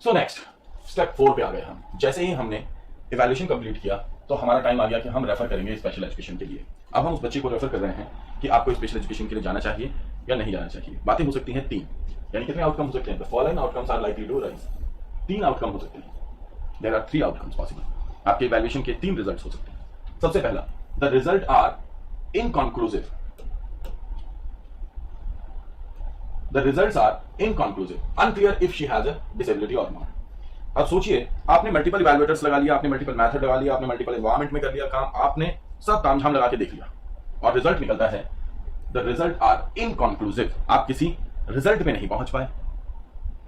So next step 4 पे आ गए हम। जैसे ही हमने इवैल्यूएशन कंप्लीट किया तो हमारा टाइम आ गया कि हम रेफर करेंगे स्पेशल एजुकेशन के लिए। अब हम उस बच्चे को रेफर कर रहे हैं कि आपको स्पेशल एजुकेशन के लिए जाना चाहिए या नहीं जाना चाहिए। बातें हो सकती हैं 3, यानी कितने आउटकम हो सकते हैं? The following outcomes are likely to rise. 3 outcome हो सकते हैं। There are 3 outcomes possible. आपके इवैल्यूएशन के 3 रिजल्ट्स हो सकते हैं। सबसे पहला, the result are inconclusive. The results are inconclusive, unclear if she has a disability or not. अब सोचिए, आपने मल्टीपल इवैल्यूएटर्स लगा लिया, आपने मल्टीपल मेथड लगा लिया, आपने मल्टीपल एनवायरनमेंट में कर लिया काम, आपने सब तामझाम लगा के देख लिया और रिजल्ट निकलता है द रिजल्ट आर इनकंक्लूसिव। आप किसी रिजल्ट में नहीं पहुंच पाए।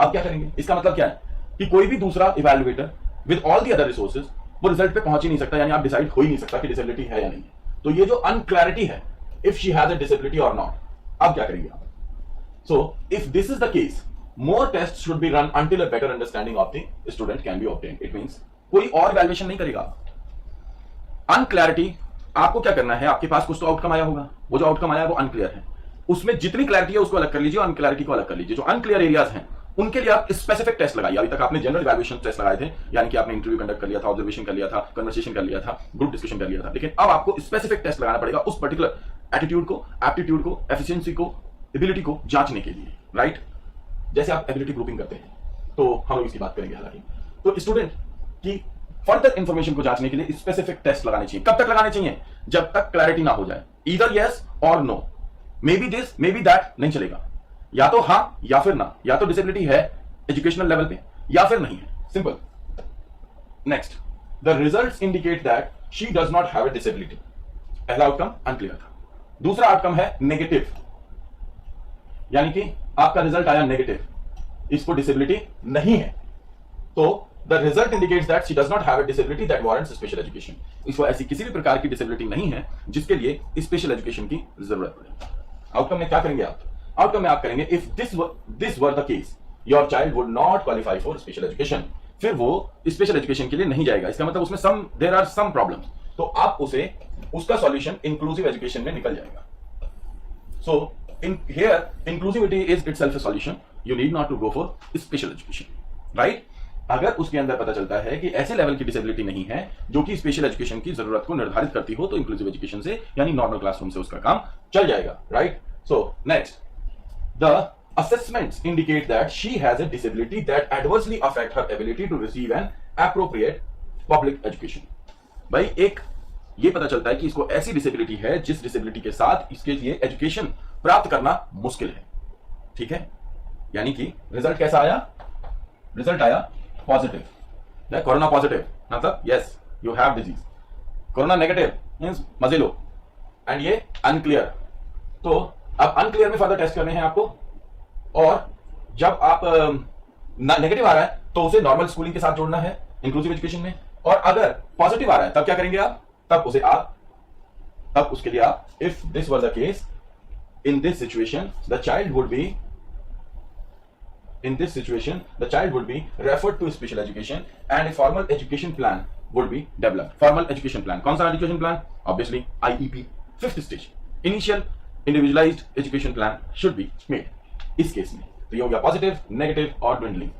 अब क्या करेंगे? इसका मतलब क्या है कि कोई भी दूसरा evaluator with all the other resources वो रिजल्ट पे पहुंच ही नहीं सकता, यानी आप डिसाइड हो ही नहीं सकता कि डिसेबिलिटी है या नहीं। तो ये जो अनक्लैरिटी है, if she has a disability और नॉट, अब क्या करेंगे आप? So, if this is the case, more tests should be run until a better understanding of the student can be obtained. It means कोई और evaluation नहीं करेगा। Unclarity, आपको क्या करना है? आपके पास कुछ तो आउटकम आया होगा, वो जो आउटकम आया है वो अनक्लियर है। उसमें जितनी क्लैरिटी है उसको अलग कर लीजिए और अनक्लैरिटी को अलग कर लीजिए। जो अनक्लियर एरियाज हैं उनके लिए आप स्पेसिफिक टेस्ट लगाइए। अभी तक आपने जनरल इवैल्यूएशन टेस्ट लगाए थे, यानी कि आपने इंटरव्यू कंडक्ट कर लिया था, ऑब्जर्वेशन कर लिया था, कन्वर्सेशन कर लिया था, ग्रुप डिस्कशन कर लिया था, लेकिन अब आपको स्पेसिफिक टेस्ट लगाना पड़ेगा उस पर्टिकुलर एटीट्यूड को, एप्टीट्यूड को, एफिशिएंसी को, एबिलिटी को जांचने के लिए, राइट? जैसे आप एबिलिटी ग्रुपिंग करते हैं, तो हम लोग इसकी बात करेंगे हालांकि। तो स्टूडेंट की फर्दर इंफॉर्मेशन को जांचने के लिए स्पेसिफिक टेस्ट लगाने चाहिए। कब तक लगाने चाहिए? जब तक क्लैरिटी ना हो जाए। ईदर यस और no, maybe this maybe that नहीं चलेगा। या तो हां या फिर ना, या तो डिसेबिलिटी है एजुकेशनल लेवल पे या फिर नहीं है। Simple. Next, the results indicate that she does not have a disability. पहला आउटकम अनक्लियर था। दूसरा आउटकम है नेगेटिव, यानी कि आपका रिजल्ट आया नेगेटिव, इसको डिसेबिलिटी नहीं है। तो the result indicates that she does not have a disability that warrants special education. इसको ऐसी किसी भी प्रकार की डिसेबिलिटी नहीं है जिसके लिए स्पेशल एजुकेशन की जरूरत पड़े। आउटकम में क्या करेंगे आप? आउटकम में आप करेंगे if this were the case your child would not qualify for special education. फिर वो स्पेशल एजुकेशन के लिए नहीं जाएगा। इसका मतलब उसमें देयर आर सम प्रॉब्लम्स, तो आप उसका सॉल्यूशन इंक्लूसिव एजुकेशन में निकल जाएगा। सो here inclusivity is itself a solution. You need not to go for special education, right? अगर उसके अंदर पता चलता है कि ऐसे लेवल की डिसेबिलिटी नहीं है जो कि स्पेशल एजुकेशन की जरूरत को निर्धारित करती हो, तो इंक्लूसिव एजुकेशन से यानी नॉर्मल क्लासरूम से उसका काम चल जाएगा, right? So next, the assessments indicate that she has a disability that adversely affect her ability to receive an appropriate public education. भाई एक ये पता चलता है कि इसको ऐसी डिसेबिलिटी है जिस डिसेबिलिटी के साथ इसके लिए एजुकेशन प्राप्त करना मुश्किल है, ठीक है? यानी कि रिजल्ट कैसा आया? रिजल्ट आया पॉजिटिव, कोरोना पॉजिटिव मतलब yes you have disease. Corona negative means मजे लो, एंड ये अनक्लियर। तो अब अनक्लियर में फर्दर टेस्ट करने हैं आपको, और जब आप नेगेटिव आ रहा है तो उसे नॉर्मल स्कूलिंग के साथ जोड़ना है इंक्लूसिव एजुकेशन में, और अगर पॉजिटिव आ रहा है तब क्या करेंगे आप? तब उसके लिए आप if this was the case in this situation the child would be referred to special education and a formal education plan would be developed. Formal education plan, कौन सा education plan? Obviously IEP, 5th stage initial individualized education plan should be made इस case में। तो ये हो गया positive, negative और dwindling,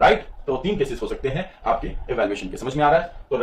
right? तो 3 केसेस हो सकते हैं आपके इवैल्यूएशन के। समझ में आ रहा है? तो